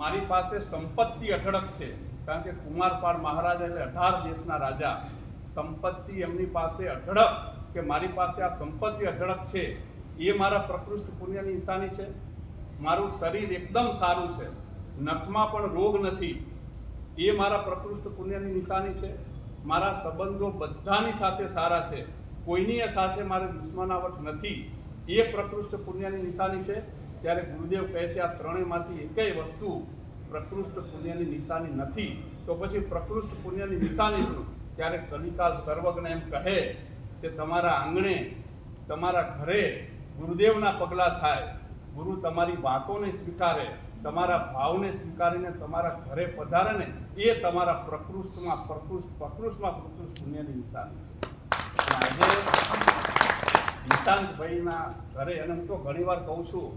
મારી પાસે સંપત્તિ અઢળક છે, કારણ કે કુમારપાળ મહારાજા એટલે 18 દેશના રાજા. સંપત્તિ એમની પાસે અઢળક, કે મારી પાસે આ સંપત્તિ અઢળક છે, એ મારા પ્રકૃષ્ટ પુણ્યની નિશાની છે. મારું શરીર એકદમ સારું છે, નખમાં પણ રોગ નથી, એ મારા પ્રકૃષ્ટ પુણ્યની નિશાની છે. મારા સંબંધો બધાની સાથે સારા છે, કોઈની સાથે મારે દુશ્મનાવટ નથી, એ પ્રકૃષ્ટ પુણ્યની નિશાની છે. ત્યારે ગુરુદેવ કહે છે આ ત્રણેયમાંથી એકેય વસ્તુ પ્રકૃષ્ટ પુણ્યની નિશાની નથી, તો પછી પ્રકૃષ્ટ પુણ્યની નિશાની શું? ત્યારે કલિકાલ સર્વજ્ઞ એમ કહે કે તમારા આંગણે, તમારા ઘરે ગુરુદેવના પગલાં થાય, ગુરુ તમારી વાતોને સ્વીકારે, તમારા ભાવને સ્વીકારીને તમારા ઘરે પધારે ને, એ તમારા પ્રકૃષ્ટ પુણ્યની નિશાની છે. આજે નિશાંતભાઈના ઘરે, અને હું તો ઘણીવાર કહું છું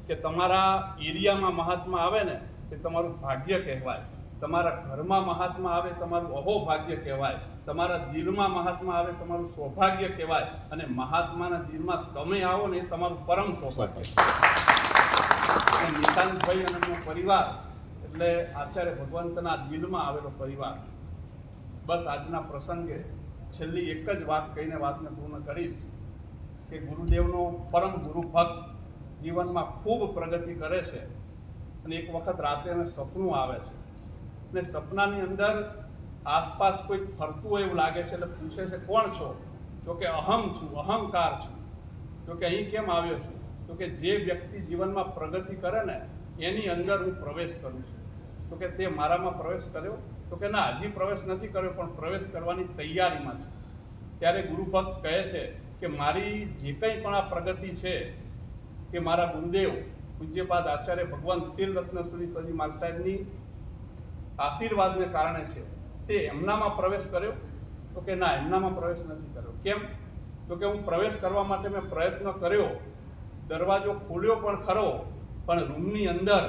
કે તમારા એરિયામાં મહાત્મા આવે ને એ તમારું ભાગ્ય કહેવાય, તમારા ઘરમાં મહાત્મા આવે તમારું અહોભાગ્ય કહેવાય, તમારા દિલમાં મહાત્મા આવે તમારું સૌભાગ્ય કહેવાય, અને મહાત્માના દિલમાં તમે આવો ને એ તમારું પરમ સૌભાગ્ય. અને નિશાંતભાઈ અને એમનો પરિવાર એટલે આચાર્ય ભગવંતના દિલમાં આવેલો પરિવાર. બસ આજના પ્રસંગે છેલ્લી એક જ વાત કહીને વાતને પૂર્ણ કરીશ કે ગુરુદેવનો પરમ ગુરુ ભક્ત જીવનમાં ખૂબ પ્રગતિ કરે છે, અને એક વખત રાતે એને સપનું આવે છે, અને સપનાની અંદર આસપાસ કોઈ ફરતું હોય એવું લાગે છે. એટલે પૂછે છે કોણ છો? તો કે અહમ છું, અહંકાર છું. તો કે અહીં કેમ આવ્યો છું? તો કે જે વ્યક્તિ જીવનમાં પ્રગતિ કરે ને એની અંદર હું પ્રવેશ કરું છું. તો કે તે મારામાં પ્રવેશ કર્યો? તો કે ના, હજી પ્રવેશ નથી કર્યો, પણ પ્રવેશ કરવાની તૈયારીમાં છું. ત્યારે ગુરુભક્ત કહે છે કે મારી જે કંઈ પણ આ પ્રગતિ છે કે મારા ગુરુદેવ પૂજ્યપાદ આચાર્ય ભગવંત શીલ રત્ન સુરી માલ સાહેબની આશીર્વાદને કારણે છે. તે એમનામાં પ્રવેશ કર્યો? તો કે ના, એમનામાં પ્રવેશ નથી કર્યો. કેમ? તો કે હું પ્રવેશ કરવા માટે મેં પ્રયત્ન કર્યો, દરવાજો ખોલ્યો પણ ખરો, પણ રૂમની અંદર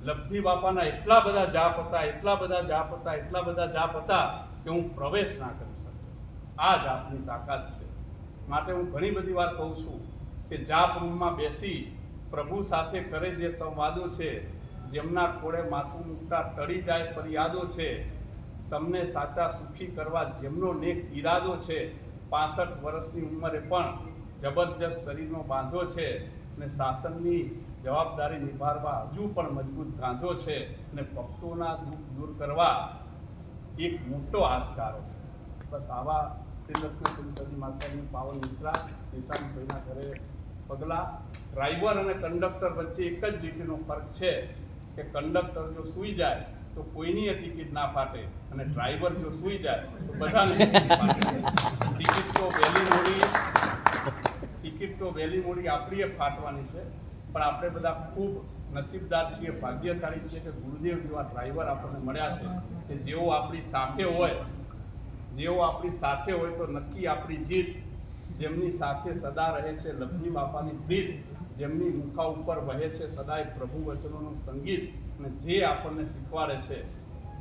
લબ્ધિ બાપાના એટલા બધા જાપ હતા, એટલા બધા જાપ હતા, એટલા બધા જાપ હતા કે હું પ્રવેશ ના કરી શક્યો. આ જાપની તાકાત છે. માટે હું ઘણી બધી વાર કહું છું કે જાપ રૂમમાં બેસી પ્રભુ સાથે કરે જે સંવાદો છે, જેમના ખોળે માથું મૂકતા ટળી જાય ફરિયાદો છે, તમને સાચા સુખી કરવા જેમનો નેક ઈરાદો છે, 65 વર્ષની ઉંમરે પણ જબરજસ્ત શરીરનો બાંધો છે, અને શાસનની જવાબદારી નિભાવવા હજુ પણ મજબૂત ગાંધો છે, અને ભક્તોના દુઃખ દૂર કરવા એક મોટો આસ્કારો છે. બસ આવા શ્રી રત્ન સુરી માસાની પાવન મિશ્રા નિશાંતભાઈના ઘરે પગલાં. ડ્રાઈવર અને કંડક્ટર વચ્ચે એક જ લીટીનો ફરક છે કે કંડક્ટર જો સૂઈ જાય તો કોઈની ટિકિટ ના ફાટે, અને ડ્રાઈવર જો સૂઈ જાય તો બધાને ટિકિટ તો વહેલી મોડી આપણી ફાટવાની છે. પણ આપણે બધા ખૂબ નસીબદાર છીએ, ભાગ્યશાળી છીએ કે ગુરુદેવ જેવા ડ્રાઈવર આપણને મળ્યા છે કે જેઓ આપણી સાથે હોય તો નક્કી આપણી જીત, જેમની સાથે સદા રહે છે લબ્ધિ બાપાની પ્રીત, જેમની મુખા ઉપર વહે છે સદાય પ્રભુ વચનોનું સંગીત, અને જે આપણને શીખવાડે છે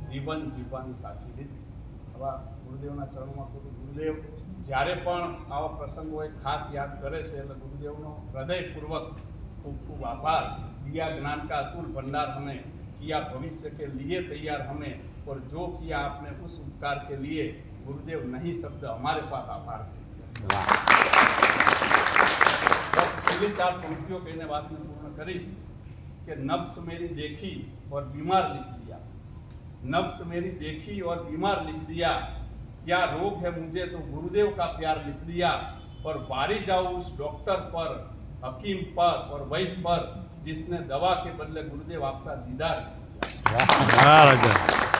જીવન જીવવાની સાચી રીત. આવા ગુરુદેવના ચરણોમાં ગુરુદેવ જ્યારે પણ આવા પ્રસંગો હોય ખાસ યાદ કરે છે, એટલે ગુરુદેવનો હૃદયપૂર્વક ખૂબ ખૂબ આભાર. દિયા જ્ઞાન का अतुल भंडार हमें, किया भविष्य के लिए तैयार हमें, और जो किया आपने उस उपकार के लिए गुरुदेव नहीं शब्द हमारे पास आभार. छेल्ली 4 पंक्तियों कहीने बातने पूर्ण करीश कि नब्स मेरी देखी और बीमार लिख दिया, नब्स मेरी देखी और बीमार लिख दिया, क्या रोग है मुझे तो गुरुदेव का प्यार लिख दिया, और वारी जाऊँ उस डॉक्टर पर, हकीम पर और वैद्य पर जिसने दवा के बदले गुरुदेव आपका दीदार किया.